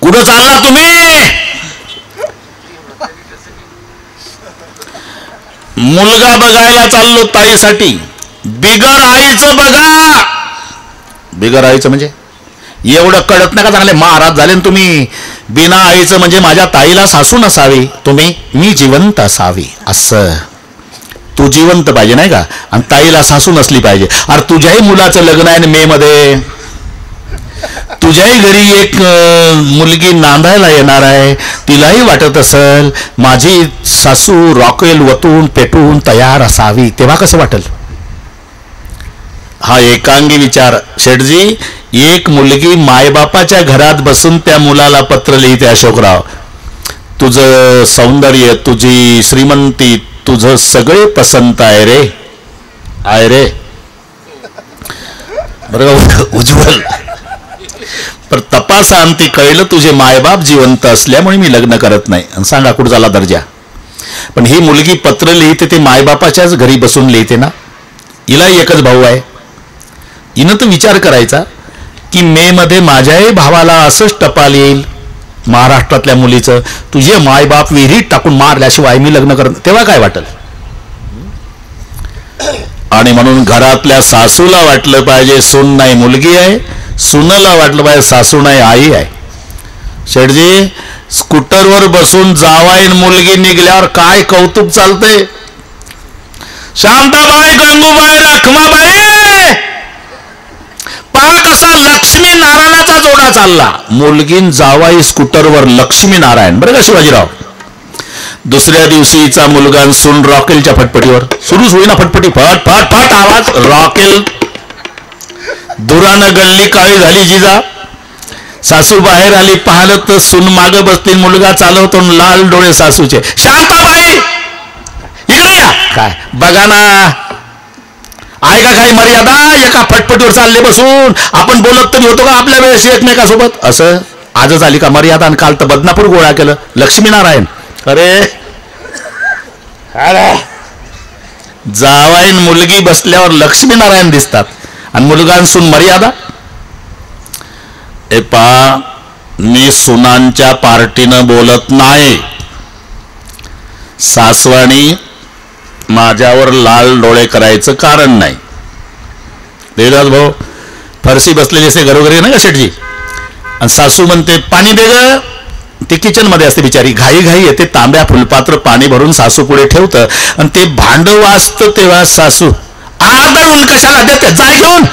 कुठं चालला तुम्ही? मुलगा बघायला चाललो ताईसाठी. बिगर आईचं बघा. बिगर आईचं म्हणजे एवढं कळत नाही का चांगले महाराज झाले तुम्ही? बिना आईचं म्हणजे माझ्या ताईला सासू नसावी तुम्ही, मी जिवंत असावी असं. तू जिवंत पाहिजे नाही का, आणि ताईला सासू नसली पाहिजे. अरे तुझ्याही मुलाचं लग्न आहे मे मध्ये, तुझ्याही घरी एक मुलगी नांदायला येणार आहे. तिलाही वाटत असेल माझी सासू रॉकेल वतून पेटून तयार असावी, तेव्हा कसं वाटेल? हा एकांगी विचार. शेठजी, एक मुलगी मायबापाच्या घरात बसून त्या मुलाला पत्र लिहिते, अशोकराव तुझं सौंदर्य, तुझी श्रीमंती, तुझं सगळे पसंत आहे रे, आहे रे. बरं उज्ज्वल, पर तपासा आणि कळलं तुझे मायबाप जिवंत असल्यामुळे मी लग्न करत नाही. आणि सांगा कुठं झाला दर्जा? पण ही मुलगी पत्र लिहिते ते मायबापाच्याच घरी बसून लिहिते ना. हिला एकच भाऊ आहे. हिनं तर विचार करायचा की मे मध्ये माझ्याही भावाला असंच टपाल येईल महाराष्ट्रातल्या मुलीचं, तुझे मायबाप विहिरीत टाकून मारल्याशिवाय मी लग्न करत, तेव्हा काय वाटेल? आणि म्हणून घरातल्या सासूला वाटलं पाहिजे सून नाही मुलगी आहे, सुनला वाटलं पाहिजे सासू नाही आई आहे. शेठजी, स्कूटरवर बसून जावाई मुलगी निघल्यावर काय कौतुक चालतंय. शांताबाई, गंगूबाई, रखमाबाई, पहा कसा लक्ष्मी नारायणाचा जोडा चालला. मुलगीन जावाई स्कूटरवर, लक्ष्मी नारायण. बरं का शिवाजीराव? दुसऱ्या दिवशीचा मुलगा सून रॉकेलच्या फटफटीवर. सुरूच होईना फटफटी, फट फट फट आवाज, रॉकेल. दुरानं गल्ली काळी झाली जिजा. सासू बाहेर आली, पाहिलं तर सून मागं बसली, मुलगा चालवतो, लाल डोळे सासूचे. शांताबाई इकडे या. काय बघा ना, आहे का काही मर्यादा? एका फटफटीवर चालले बसून. आपण बोलत तरी होतो का आपल्या वेळेस एकमेकासोबत? असं आजच आली का मर्यादा? आणि काल तर बदनापूर गोळा केलं लक्ष्मीनारायण. अरे जावाईन मुलगी बसल्यावर लक्ष्मीनारायण दिसतात आणि मुलगांसून मर्यादा. ए पा, मी सुनांच्या पार्टीनं बोलत नाही. सासवाणी माझ्यावर लाल डोळे करायचं कारण नाही. देवदास भाऊ फरशी बसलेली असे घरोघरी ना का शेठजी, आणि सासू म्हणते पाणी दे ग. ती किचन मध्ये असते बिचारी, घाई घाई येते, तांब्या फुलपात्र पाणी भरून सासू पुढे ठेवतं आणि ते भांड वाजतं तेव्हा सासू आदळून कशाला देते, जाय घेऊन.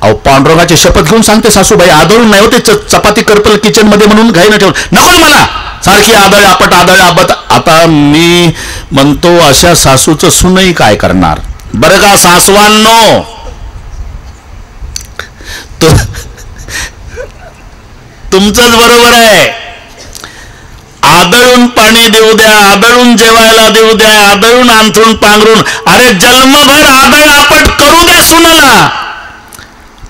अहो पांडुरंगाची शपथ घेऊन सांगते सासूबाई, आदळून नाही होते, चपाती करपल किचन मध्ये म्हणून घाई न ठेवून. नको मला सारखी आदळ आपट आदळ आपट. आता मी म्हणतो अशा सासूचं सुनही काय करणार? बरं का सासवांनो, तुमचंच बरोबर आहे. आदळून पाणी देऊ द्या, आदळून जेवायला देऊ द्या, आदळून अंथरून पांघरून, अरे जन्मभर आदळ आपट करू द्या सुनाला.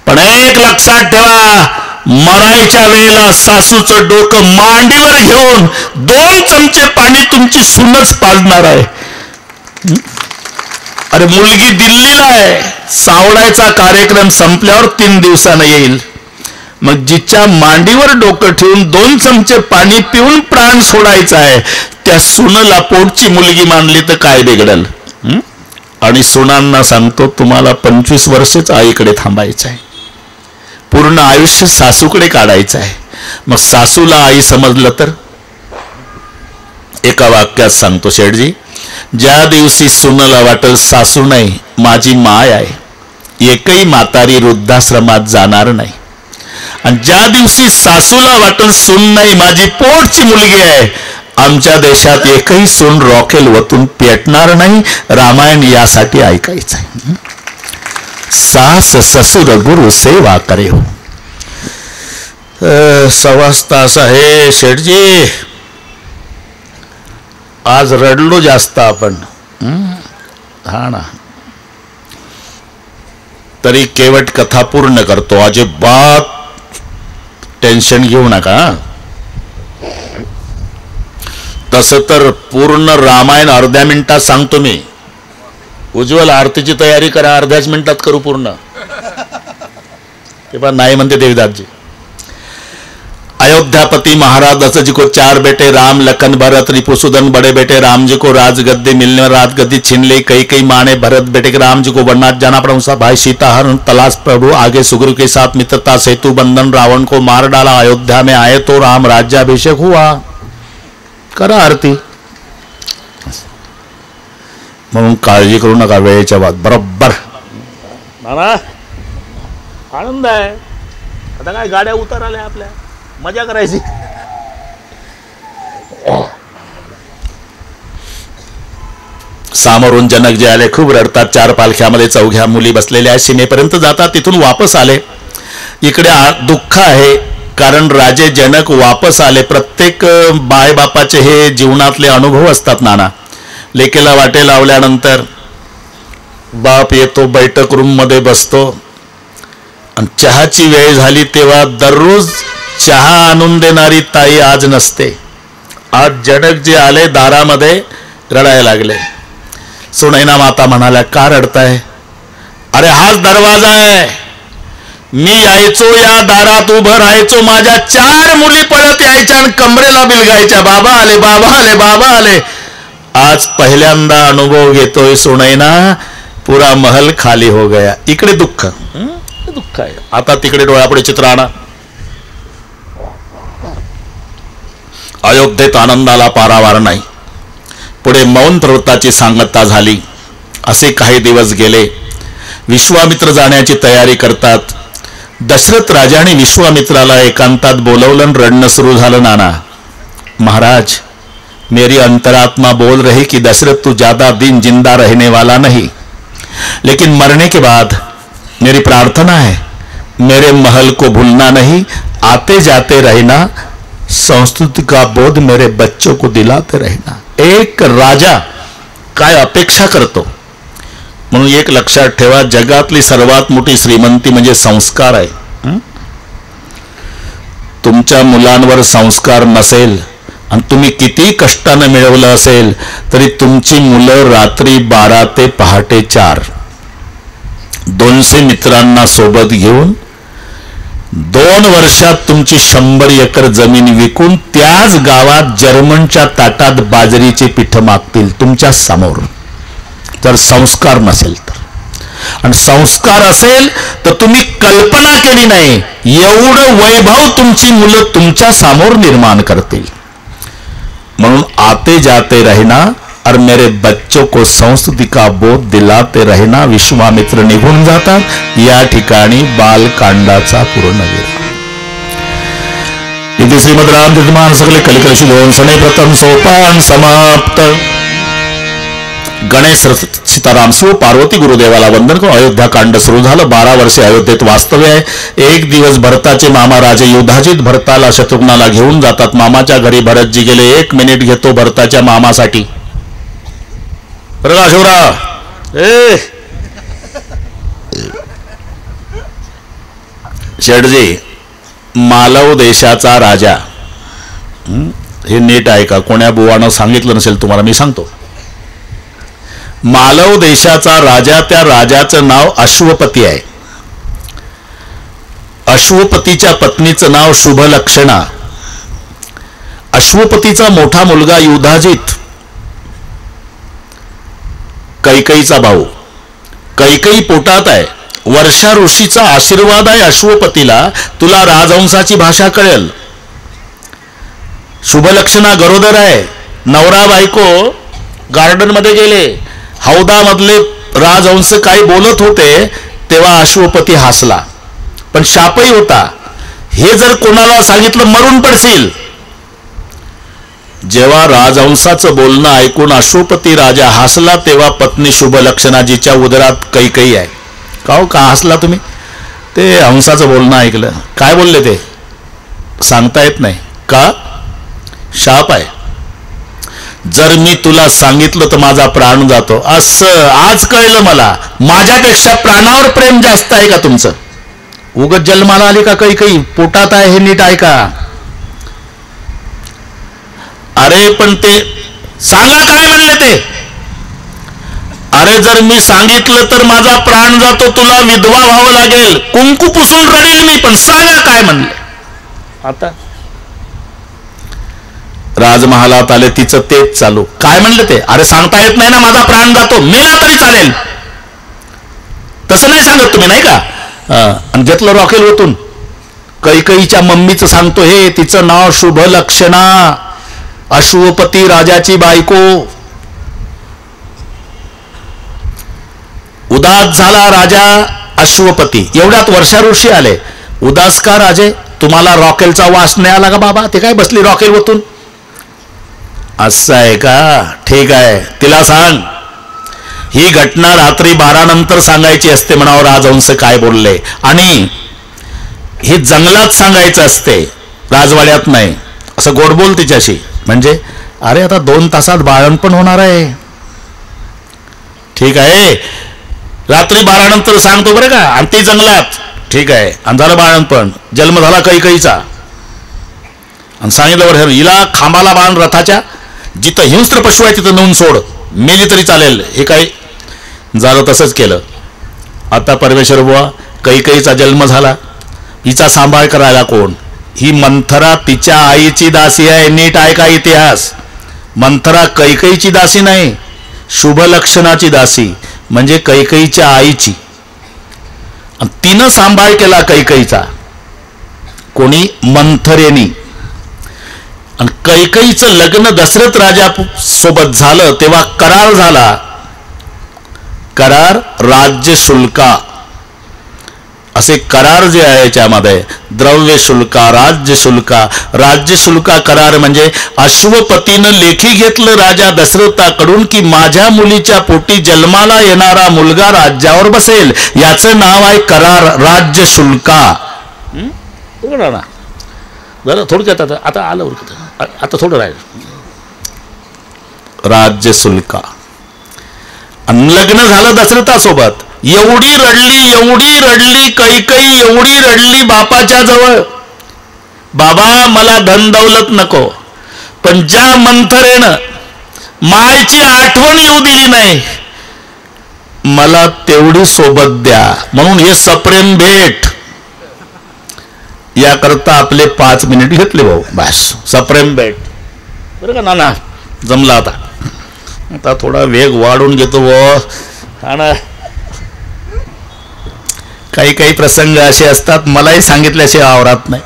पण एक लक्षात ठेवा, मरायच्या वेळेला सासूचं डोकं मांडीवर घेऊन 2 चमचे पाणी तुमची सूनच पाजणार आहे. अरे मुलगी दिल्लीला आहे, सावडायचा कार्यक्रम संपल्यावर 3 दिवसानं येईल. मग जिच्या मांडीवर डोकं ठेवून 2 चमचे पाणी पिऊन प्राण सोडायचा आहे, त्या सुनला पोटची मुलगी मानली तर काय बिघडल? आणि सुनांना सांगतो, तुम्हाला 25 वर्षच आईकडे थांबायचं आहे, पूर्ण आयुष्य सासूकडे काढायचं आहे. मग सासूला आई समजलं तर? एका वाक्यात सांगतो शेठजी, ज्या दिवशी सुनला वाटल सासू नाही माझी माय आहे, एकही म्हातारी वृद्धाश्रमात जाणार नाही. आणि ज्या दिवशी सासूला वाटल सून नाही माझी पोटची मुलगी आहे, आमच्या देशात एकही सून रॉकेल वतून पेटणार नाही. रामायण यासाठी ऐकायचं आहे. सास ससुर गुरु सेवा करे हो. 1.25 तास आहे शेठजी. आज रडलो जास्त आपण, हा ना, तरी केवट कथा पूर्ण करतो. अजिबात टेन्शन घेऊ नका. तसं तर पूर्ण रामायण अर्ध्या मिनिटात सांगतो मी. उज्ज्वल आरतीची तयारी करा, अर्ध्याच मिनिटात करू पूर्ण. ते पण नाही म्हणते देवीदासजी. अयोध्यापति महाराज जी को 4 बेटे राम लखन भरत रिपुसुदन, बड़े बेटे राम जी को राजगद्दी मिलने राजगद्दी छीन ली। कई माने भरत बेटे के राम जी को वनवास जाना पड़ा, उनका भाई सीता हरण तलाश प्रभु, आगे सुग्रीव के साथ मित्रता सेतु बंधन, रावण को मार डाला। अयोध्या में आए तो राम राज्याभिषेक हुआ। करा आरती। म्हणून काळजी करू नका, वेळेच्या बाद बरोबर नाना आनंद आहे। आता काय गाड्या उतार आल्या, आपल्या मजा करायची। सामोरून जनक जे आले खूप रडतात। 4 पालख्यामध्ये 4 मुली बसलेल्या सीमेपर्यंत जातात, तिथून वापस आले। इकडे दुःख आहे, कारण राजे जनक वापस आले। प्रत्येक बायबापाचे हे जीवनातले अनुभव असतात नाना। लेकेला वाटे लावल्यानंतर बाप येतो, बैठक रूम मध्ये बसतो, आणि चहाची वेळ झाली तेव्हा दररोज चहा आणून देणारी ताई आज नसते। आज जनक जे आले दारामध्ये रडायला लागले। सुनैना माता म्हणाल्या, का रडताय? अरे हाच दरवाजा आहे, मी यायचो या दारात उभं राहायचो, माझ्या 4 मुली पळत यायच्या आणि कमरेला बिलगायच्या, बाबा आले बाबा आले बाबा आले। आज पहिल्यांदा अनुभव घेतोय सुनैना, पूरा महल खाली हो गया। इकडे दुःख दुःख आहे। आता तिकडे डोळ्यापुढे चित्र आणा। अयोध्येत आनंदाला पारावार नाही। पुढे मौन पर्वताची सांगता झाली। असे काही दिवस गेले। विश्वामित्र जाण्याची तयारी करतात। दशरथ राजाने विश्वामित्राला एकांतात बोलवलं, रडणं सुरू झालं। नाना महाराज, मेरी अंतरात्मा बोल रही कि दशरथ तू ज्यादा दिन जिंदा रहने वाला नहीं, लेकिन मरने के बाद मेरी प्रार्थना है मेरे महल को भूलना नहीं, आते जाते रहना, संस्कृति का बोध मेरे बच्चों को दिलाते रहना। एक राजा काय अपेक्षा करतो, म्हणून एक लक्षात ठेवा, जगातली सर्वात मोठी श्रीमंती म्हणजे संस्कार आहे। तुमच्या मुलांवर संस्कार नसेल आणि तुम्ही किती कष्टाने मिळवलं असेल तरी तुमची मुलं रात्री 12 ते पहाटे 4 200 मित्रांना सोबत घेऊन 2 वर्षात तुमची 100 एकर जमीन विकून त्याच गावात जर्मनच्या ताटात बाजरीचे पीठ मागतील तुमच्या समोर, जर संस्कार नसेल तर। आणि संस्कार असेल तर तुम्ही कल्पना केली नाही एवढं वैभव तुमची मुलं तुमच्या समोर निर्माण करतील। म्हणून आते जाते रहना और मेरे बच्चों को संस्कृति का बोध दिलाते रहना। विश्वामित्र निघून जातात। या ठिकाणी बालकांडाचा पूर्ण विराम। इथे श्रीमद रामतीर्थमान सगळे कलिकलशी दोन सणे प्रथम सोपान समाप्त। गणेश सीताराम शिव पार्वती गुरुदेवाला वंदन करून अयोध्या कांड सुरू झालं। 12 वर्षे अयोध्येत वास्तव्य आहे। एक दिवस भरताचे मामा राजे युधाजित भरताला शत्रुघ्नाला घेऊन जातात। मामाच्या घरी भरतजी गेले। 1 मिनिट घेतो भरताच्या मामासाठी। शिवराव शेठजी, मालव देशाचा राजा, हे नीट ऐका, कोण्या बुवानं सांगितलं नसेल तुम्हाला, मी सांगतो। मालव देशाचा राजा, त्या राजाचं नाव अश्वपती आहे। अश्वपतीच्या पत्नीचं नाव शुभलक्षणा। अश्वपतीचा मोठा मुलगा युधाजित, कैकईचा भाऊ। कैकई पोटात आहे। वर्षा ऋषीचा आशीर्वाद आहे अश्वपतीला, तुला राजहंसाची भाषा कळेल। शुभलक्षणा गरोदर आहे। नवरा बायको गार्डन मध्ये गेले। हौदामधले राजहंस काही बोलत होते तेव्हा अश्वपती हसला, पण शापही होता, हे जर कोणाला सांगितलं मरून पडशील। जेव्हा राजहंसाचं बोलणं ऐकून अश्वपती राजा हसला तेव्हा पत्नी शुभलक्षणाजीच्या उदरात कैकई आहे। का हसला तुम्ही? ते हंसाचं बोलणं ऐकलं। काय बोलले ते सांगता येत नाही का? शाप आहे। जर मी तुला सांगितलं तर माझा प्राण जातो, असं आज कळलं मला। माझ्यापेक्षा प्राणावर प्रेम जास्त आहे का तुमचं? उगत जन्माला आली का कैकई? पोटात आहे हे नीट ऐका। अरे पण ते सांगा काय म्हणले ते? अरे जर मी सांगितलं तर माझा प्राण जातो, तुला विधवा व्हावं लागेल, कुंकू पुसून रडेल मी, पण सांगा काय म्हणले? आता राजमहालात आले, तिचं तेच चालू. काय म्हणले ते? अरे सांगता येत नाही ना, माझा प्राण जातो, मेला तरी चालेल. तसं नाही सांगत तुम्ही, नाही का? आणि घेतलं रॉकेल ओतून. कैकईच्या मम्मीचं सांगतो हे, तिचं नाव शुभ लक्षणा, अश्वपती राजाची बायको. उदास झाला राजा अश्वपती. एवढ्यात वर्षा ऋषी आले. उदास का राजे? तुम्हाला रॉकेलचा वास नाही आला का बाबा? ते काय बसली रॉकेल ओतून? असं आहे का? ठीक आहे, तिला सांग ही घटना रात्री 12 नंतर सांगायची असते म्हणावं, राजहंस काय बोलले. आणि हे जंगलात सांगायचं असते, राजवाड्यात नाही. असं गोड बोल तिच्याशी. म्हणजे अरे आता 2 तासात बाळणपण होणार आहे. ठीक आहे, रात्री 12 नंतर सांगतो बरं का. आणि ती जंगलात. ठीक आहे. आणि झालं बाळणपण. जन्म झाला कैकईचा. आणि सांगितलं बरं, हिला खांबाला बांध रथाच्या, जिथं हिंस्त्र पशु आहे तिथं नेऊन सोड, मेली तरी चालेल. हे काही झालं, तसंच केलं. आता परमेश्वर बुवा, कैकईचा जन्म झाला, हिचा सांभाळ करायला कोण? ही मंथरा तिच्या आईची दासी आहे. नीट ऐका इतिहास. मंथरा कैकईची दासी नाही, शुभ लक्षणाची दासी, म्हणजे कैकईच्या आईची. तिनं सांभाळ केला कैकईचा. कोणी? मंथरेनी. आणि कैकईचं लग्न दशरथ राजा सोबत झालं तेव्हा करार झाला. करार राज्य शुल्का असे करार जे आहे याच्यामध्ये, द्रव्य शुल्का, राज्य शुल्का. राज्य शुल्का करार म्हणजे अश्वपतीनं लेखी घेतलं राजा दशरथाकडून की माझ्या मुलीच्या पोटी जन्माला येणारा मुलगा राज्यावर बसेल, याचं नाव आहे करार, राज्य शुल्का. ना जरा थोडक्यात आता आलं, आता थोडं राहील. राज्य शुल्का. लग्न झालं दशरथासोबत. एवढी रडली कैकई, एवढी रडली बापाच्या जवळ. बाबा मला धन दौलत नको, पण ज्या मंथरेनं मायची आठवण येऊ दिली नाही, मला तेवढी सोबत द्या. म्हणून हे सप्रेम भेट. याकरता आपले 5 मिनिट घेतले भाऊ, बस. सप्रेम भेट बरं का नाना? जमला. आता थोडा वेग वाढून घेतो आणि काही प्रसंग असे असतात मलाही सांगितल्याशिवाय आवरात नाही.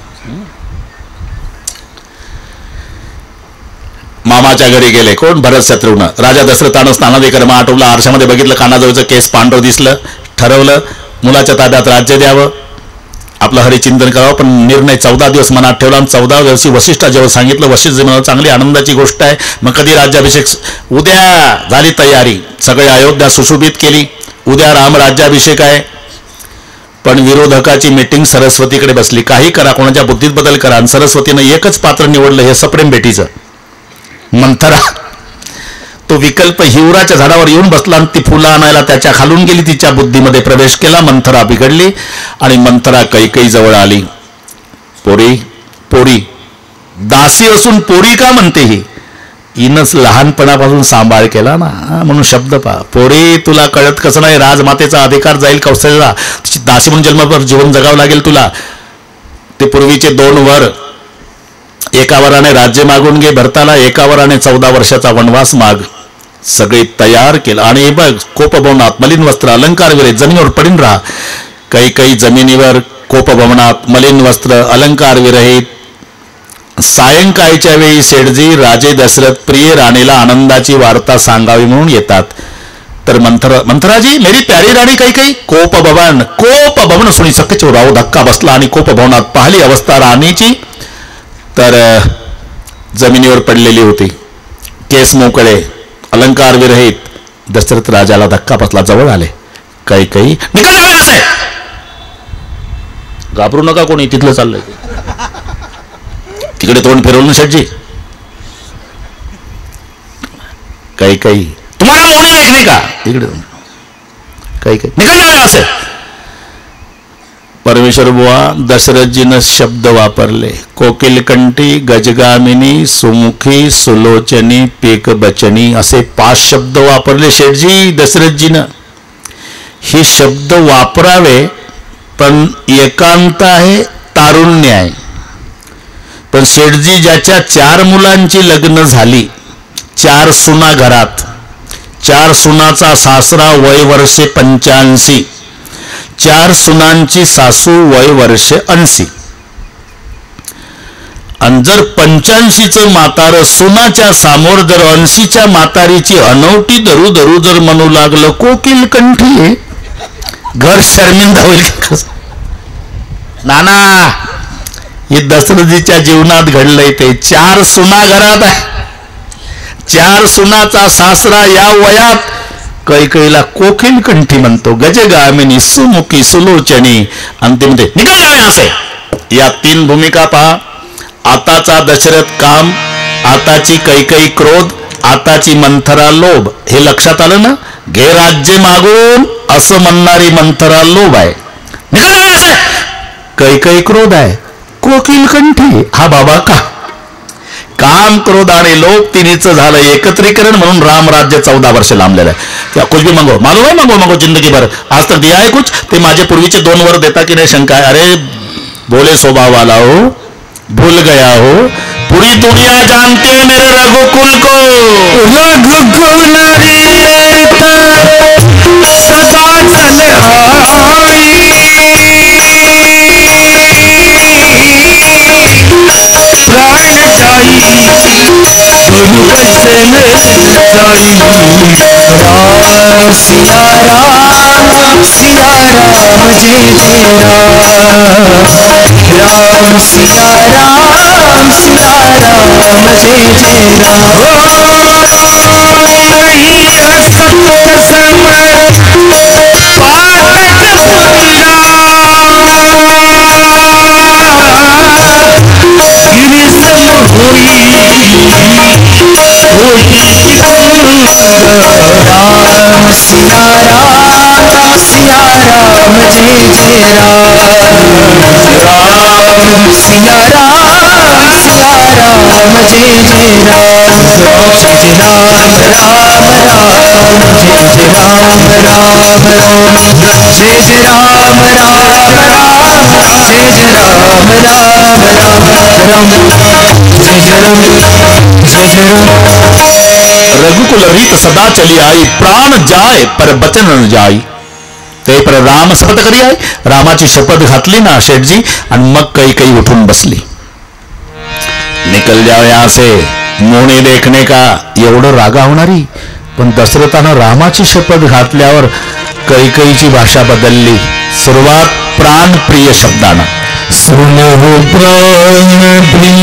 मामाच्या घरी गेले. कोण? भरत शत्रुघ्न. राजा दशरथानं स्नानादी कर्म आटवलं, आरशामध्ये बघितलं, कानाजवळचं केस पांढरं दिसलं. ठरवलं मुलाच्या ताब्यात राज्य द्यावं, आपलं हरिचिंतन करावं. पण निर्णय 14 दिवस मनात ठेवला. आणि 14व्या दिवशी वशिष्ठाजवळ सांगितलं. वशिष्ठ म्हणाले चांगली आनंदाची गोष्ट आहे, मग कधी राज्याभिषेक? उद्या. झाली तयारी. सगळे अयोध्या सुशोभित केली. उद्या राम राज्याभिषेक आहे. पण विरोधकाची मीटिंग सरस्वतीकडे बसली. काही करा, कोणाच्या बुद्धीत बदल करा. आणि सरस्वतीनं एकच पात्र निवडलं, हे सप्रेम बेटीचं, मंथरा. तो विकल्प हिवराच्या झाडावर येऊन बसला आणि ती फुलं आणायला त्याच्या खालून गेली. तिच्या बुद्धीमध्ये प्रवेश केला. मंथरा बिघडली आणि मंथरा कैकई जवळ आली. पोरी दासी असून पोरी का म्हणते? ही हिनच लहानपणापासून सांभाळ केला ना, म्हणून शब्द पहा. पोरी तुला कळत कसं नाही, राजमातेचा अधिकार जाईल कौशल्याला. तिची दासी म्हणून जन्मभर जीवन जगावं लागेल तुला. ते पूर्वीचे 2 वर, एका वराने राज्य मागून घे भरताला, एका वराने 14 वर्षाचा वनवास माग. सगळे तयार केलं. आणि बघ, कोपभवनात मलिन वस्त्र, अलंकार विरहित जमिनीवर पडून राहा. काही जमिनीवर कोपभवनात मलिन वस्त्र, अलंकार विरहित. सायंकाळच्या वेळी सेठजी राजे दशरथ प्रिय राणीला आनंदाची वार्ता सांगावी म्हणून येतात. तर मंथराजी मेरी प्यारी राणी कैकई, कोपभवन सुनी सख्य चोराव धक्का बसला. आणि कोपभवनात पाहिली अवस्था राणीची, तर जमिनीवर पडलेली होती, केस मोकळे, अलंकार विरहित. दशरथ राजाला धक्का बसला. जवळ आले. कैकई निघा असे. घाबरू नका कोणी, तिथलं चाललंय. तिकडे तोंड फिरवलं शेठजी. कैकई तुम्हाला मोहनी देखणे का? इकडे कैकई निघा असे. परमेश्वर बुवा दशरथजीनं शब्द वापरले. कोकिलकंठी, गजगामिनी, सुमुखी, सुलोचनी, पेकबचनी असे 5 शब्द वापरले शेठजी दशरथजीनं. हे शब्द वापरावे, पण एकांत आहे, तारुण्य आहे. पण शेठजी ज्याच्या 4 मुलांची लग्न झाली, 4 सुना घरात, 4 सुनाचा सासरा वय वर्षे 85, 4 सुनांची सासू वय वर्षे 80, आणि जर 85चं म्हातारं सुनाच्या समोर जर 80च्या म्हातारीची अनवटी धरू धरू जर म्हणू लागलं कोकिल कंठी, घर शर्मिंदा होईल. नाना, हे दशरथीच्या जीवनात घडलंय ते. 4 सुना घरात आहे, 4 सुनाचा सासरा या वयात कैकेयीला कोकिल कंठी म्हणतो. गजगामिनी सुमुखी सुलोचनी, अंतिम ते निघा यहां से. या 3 भूमिका पहा. आताचा दशरथ काम, आताची कैकेयी क्रोध, आताची मंथरा लोभ. हे लक्षात आलं ना? घे राज्य मागून असं म्हणणारी मंथरा लोभ आहे. निघा यहां से. कैकेयी क्रोध आहे, कोकिल कंठी हा बाबा का? काम, क्रोध आणि लोभ तिन्हीचं झालं एकत्रीकरण, म्हणून रामराज्य 14 वर्ष लांबलेलं आहे. कुछ भी मांगो, मालूम है, मांगो मांगो जिंदगी भर. आज तक दिया है कुछ? ते माझे पूर्वीचे 2 वर देता की नाही शंका आहे. अरे बोले स्वभाव वाला हो, भूल गया हो, पूरी दुनिया जानती है मेरे रघुकुल को. रघुकुल सदा प्राण जाई राम सिया राम सिया राम जय जय राम सिया राम सिया राम जय जय राम सिया राम सिया राम जय जय राम सिया राम सिया राम जय जय राम जय राम राम राम जय जय राम राम राम जय जय राम राम राम जय जय राम राम राम राम जय जय राम जय जय राम. रघुकुल रीत सदा चली आई, प्राण जाय पर बचन न जाई. ते पर राम शपथ करी आहे. रामाची शपथ घातली ना शेठजी, आणि मग कैकेयी उठून बसली. निकल जाओ यहां से, मोहने देखने का. एवढं रागावणारी, पण दशरथानं रामाची शपथ घातल्यावर कैकेयीची भाषा बदलली. सुरुवात प्राणप्रिय शब्दानं. सुनो प्राणप्रिय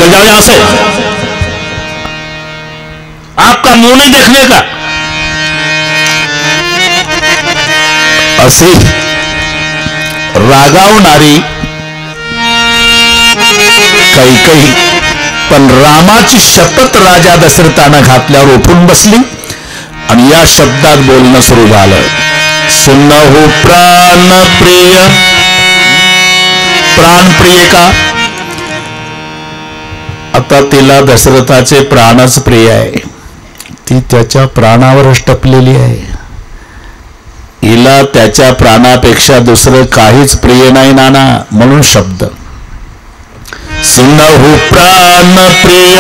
निकल जाओ यहां से, आपका मुंह नहीं देखने का। असे रागावणारी कैकई, पण रामाची शपथ राजा दशरथानं घातल्यावर उठून बसली आणि या शब्दात बोलणं सुरू झालं, सुनहु प्राणप्रिय, प्राणप्रिय का? आता तिला दशरथाचे प्राणच प्रिय आहे, ती त्याच्या प्राणावरच टपलेली आहे, हिला त्याच्या प्राणापेक्षा दुसरं काहीच प्रिय नाही नाना. म्हणून शब्द सुनहु प्राणप्रिय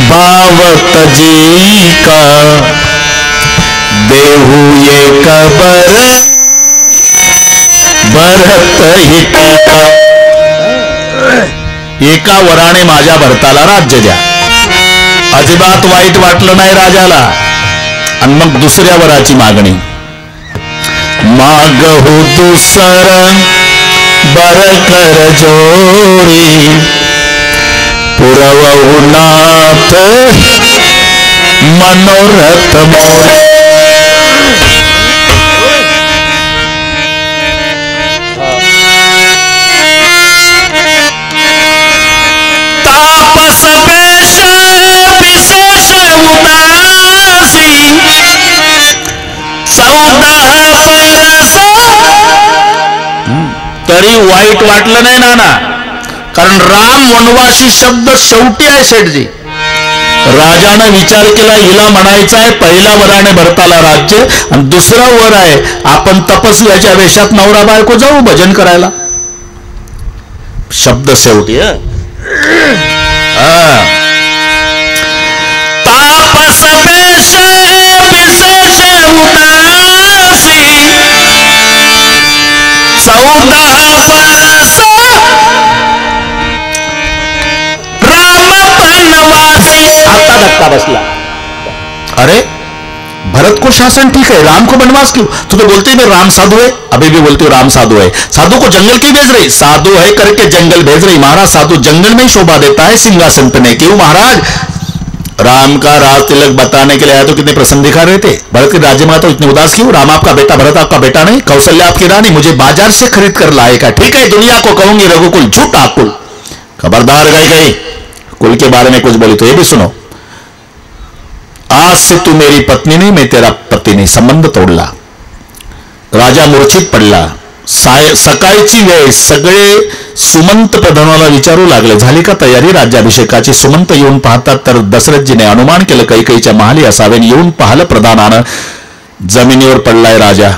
भाव तजी का, देहू एक भरत हिता, एका वराने माझ्या भरताला राज्य द्या. अजिबात वाईट वाटलं नाही राजाला. आणि मग दुसऱ्या वराची मागणी, मागहू दुसर बर कर जोरी, पुरवहू नाथ मनोरथ मोरे. तापस पेश विशेष उदासी, सौदा पैरस. तरी वाईट वाटलं नाही नाना, कारण राम वनवासी शब्द शेवटी आहे शेठजी. राजानं विचार केला, हिला म्हणायचं आहे पहिल्या वराने भरताला राज्य, आणि दुसरा वर आहे आपण तपस्व्याच्या वेशात नवरा बायको जाऊ भजन करायला. शब्द शेवटी तापस पेश विशेष उदासी, सौदा परस राम बनवासी. आता धक्का बसला. अरे भरत को शासन ठीक है, राम को बनवास क्यों? तू तो बोलते मैं राम साधु है, अभी भी बोलते हो राम साधु है. साधु को जंगल क्यों भेज रही? साधु है करके जंगल भेज रही. महाराज साधु जंगल में ही शोभा देता है सिंहासन पे नहीं. क्यों महाराज? राम का राज तिलक बताने के लिए आया तो कितने प्रसन्न दिखा रहे थे. भरत की राज्य में तो इतने उदास क्यों? राम आपका बेटा, भरत आपका बेटा नहीं, कौशल्या आपकी रानी, मुझे बाजार से खरीद कर लाएगा. ठीक है दुनिया को कहूंगी रघुकुल झूठा कुल. खबरदार गई कुल के बारे में कुछ बोली तो ये भी सुनो. आज से तू मेरी पत्नी नहीं, मैं तेरा पति नहीं. संबंध तोडला. राजा मूर्छित पडला. सकाळची वेळ. सगळे सुमंत प्रधानाला विचारू लागले, झाली का तयारी राज्याभिषेकाची? सुमंत येऊन पाहतात तर दशरथजीने अनुमान केलं कैकईच्या महाली असावे. येऊन पाहिलं प्रधानानं, जमिनीवर पडलाय राजा,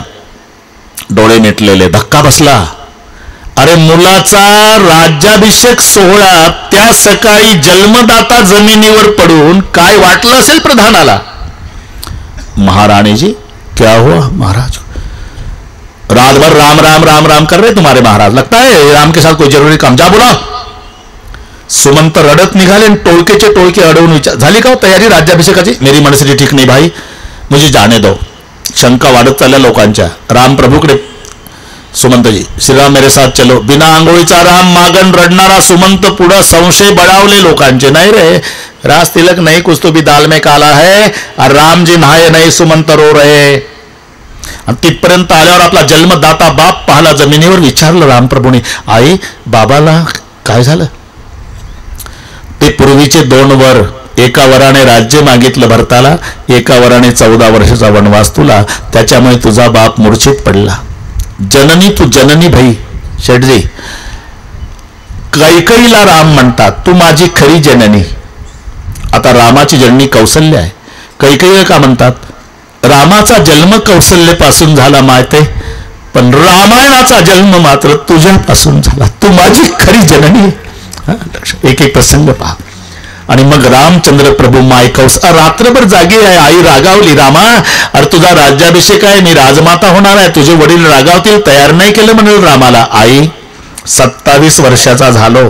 डोळे मिटलेले. धक्का बसला. अरे मुलाचा राज्याभिषेक सोहळा त्या सकाळी जन्मदाता जमिनीवर पडून काय वाटलं असेल प्रधानाला. महाराणी जी क्या हुआ महाराज? रात भर राम राम राम राम कर रहे तुम्हारे महाराज, लगता है राम के साथ कोई जरूरी काम. जा बोला. सुमंत रडत निघाले आणि टोळकेचे टोळके अडवून विचार, झाली का तयारी राज्याभिषेकाची? मेरी मनस्थिती ठीक नाही भाई, मुझे जाने दो. शंका वाढत चालल्या लोकांच्या. राम प्रभूकडे सुमंतजी, श्रीराम मेरे साथ चलो. बिना आंघोळीचा राम मागण रडणारा सुमंत पुढं. संशय बळावले लोकांचे. नाही रे राज तिलक नहीं, कुछ तो भी दाल में काला है. और राम जी नहाये नहीं, सुमंत रो रहे. आणि तिथपर्यंत आल्यावर आपला जन्मदाता बाप पाहला जमिनीवर. विचारलं रामप्रभूने, आई बाबाला काय झालं? ते पूर्वीचे 2 वर, एका वराने राज्य मागितलं भरताला, एका वराने 14 वर्षाचा वनवास तुला, त्याच्यामुळे तुझा बाप मूर्छित पडला. जननी तू जननी भाई. शेठजी कैकईला राम म्हणतात, तू माझी खरी जननी. आता रामाची जननी कौशल्य आहे. कैकईला का म्हणतात? रामाचा जन्म कौशल्यपासून झाला माहिती, पण रामायणाचा जन्म मात्र तुझ्यापासून झाला. तू माझी खरी जननी. एक एक प्रसंग पहा. आणि मग रामचंद्र प्रभू माय कौस रात्रभर जागी आहे. आई रागावली, रामा अरे तुझा राज्याभिषेक आहे, मी राजमाता होणार आहे, तुझे वडील रागावतील, तयार नाही केलं म्हणून रामाला. आई 27 वर्षाचा झालो,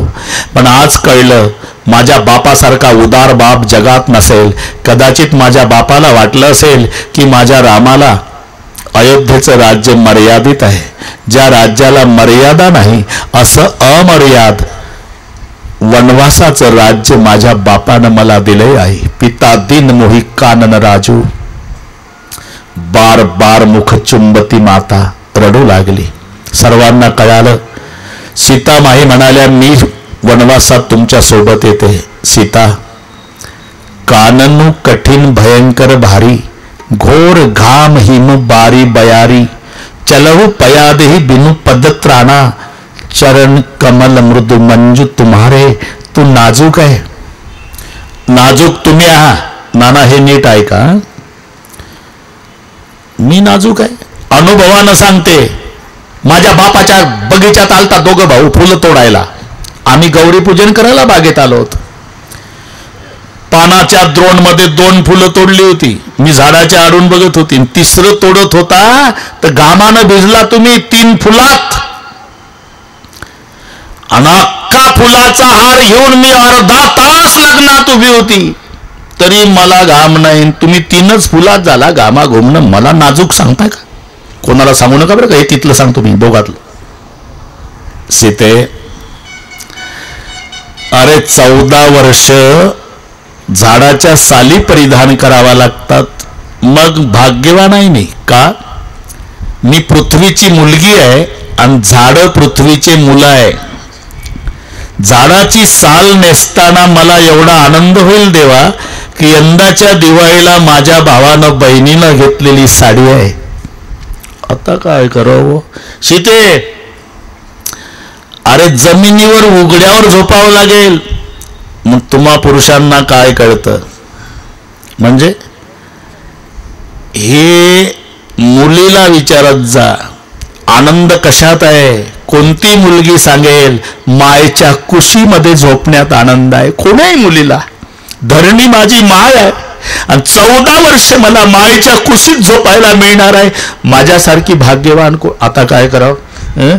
पण आज कळलं माझ्या बापासारखा उदार बाप जगात नसेल. कदाचित माझ्या बापाला वाटलं असेल की माझ्या रामाला अयोध्येचं राज्य मर्यादित आहे. ज्या राज्याला मर्यादा नाही असं अमर्याद वनवासाचं राज्य माझ्या बापानं मला दिलंय आहे. पिता दिन मोही कानन राजू. बार बार मुख चुंबती माता रडू लागली. सर्वांना कळालं. सीता माही म्हणाल्या, मी वनवासात तुमच्या सोबत येते. सीता, काननु कठीण भयंकर भारी, घोर घाम हिम बारी बयारी, चलहु पयादेही बिनु पदत्राणा, चरण कमल मृदु मंजू तुम्हारे. तू नाजूक आहे. नाजूक तुम्ही आहात. नाना हे नीट ऐका. मी नाजूक आहे. अनुभवानं सांगते. माझ्या बापाच्या बगीच्यात आलता दोघं भाऊ फुलं तोडायला. आम्ही गौरी पूजन करायला बागेत आलो होतो. पानाच्या द्रोण मध्ये 2 फुलं तोडली होती. मी झाडाच्या आडून बघत होती. तिसरं तोडत होता तर घामानं भिजला तुम्ही 3 फुलात. अख्खा फुलाचा हार घेऊन मी अर्धा तास लग्नात उभी होती तरी मला घाम नाही. तुम्ही 3च फुलात झाला घामा घुमणं. मला नाजूक सांगताय का? कोणाला सांगू नका बरं का. हे तिथलं सांगतो मी दोघातलं. सीते, अरे 14 वर्ष झाडाच्या साली परिधान करावा लागतात. मग भाग्यवान आहे मी. का? मी पृथ्वीची मुलगी आहे आणि झाड पृथ्वीचे मुलं आहे. झाडाची साल नेसताना मला एवढा आनंद होईल देवा की यंदाच्या दिवाळीला माझ्या भावानं बहिणीनं घेतलेली साडी आहे. आता काय करावं? सीते, अरे जमिनीवर उघड्यावर झोपावं लागेल. मग तुम्हा पुरुषांना काय कळतं? म्हणजे हे मुलीला विचारत जा. आनंद कशात आहे? कोणती मुलगी सांगेल मायेच्या कुशीमध्ये झोपण्यात आनंद आहे? कोणाही मुलीला. धरणी माझी माय आहे आणि 14 वर्ष मला मायेच्या कुशीत झोपायला मिळणार आहे. माझ्यासारखी भाग्यवान आता काय करावं?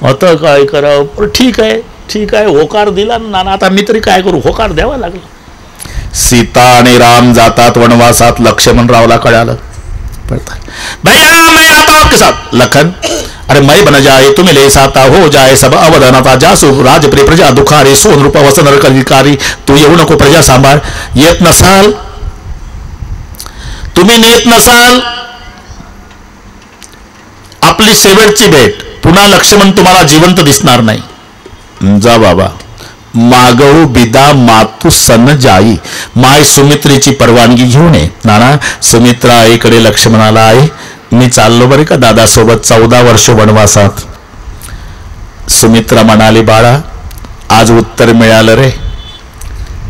आता काय करावं? ठीक आहे, ठीक आहे. होकार दिला ना. आता मी तरी काय करू? होकार द्यावा लागला. सीता आणि राम जातात वनवासात. लक्ष्मणरावला कळालं. भैया मैं आता आपके साथ. लखन, अरे मैं बन जाए तुम्हें ले साता हो जाए सब अवधानता जासु राजप्रिय प्रजा दुखारी सोन रूपा वसन अधिकारी. तू येऊ नको. प्रजा सांभाळ. येत नसाल, तुम्ही नेत नसाल, आपली शेवटची भेट. पुन्हा लक्ष्मण तुम्हाला जिवंत दिसणार नाही. जा बाबा. मागवू बिदा मातू सन जाई. माय सुमित्रेची परवानगी घेऊन ये. नाना, सुमित्रा आईकडे लक्ष्मणाला आहे, मी चाललो बरे का दादा सोबत 14 वर्ष वनवासात. सुमित्रा म्हणाली, बाळा आज उत्तर मिळालं रे.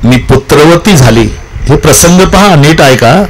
मी पुत्रवती झाली. हे प्रसंग पहा, नीट ऐका.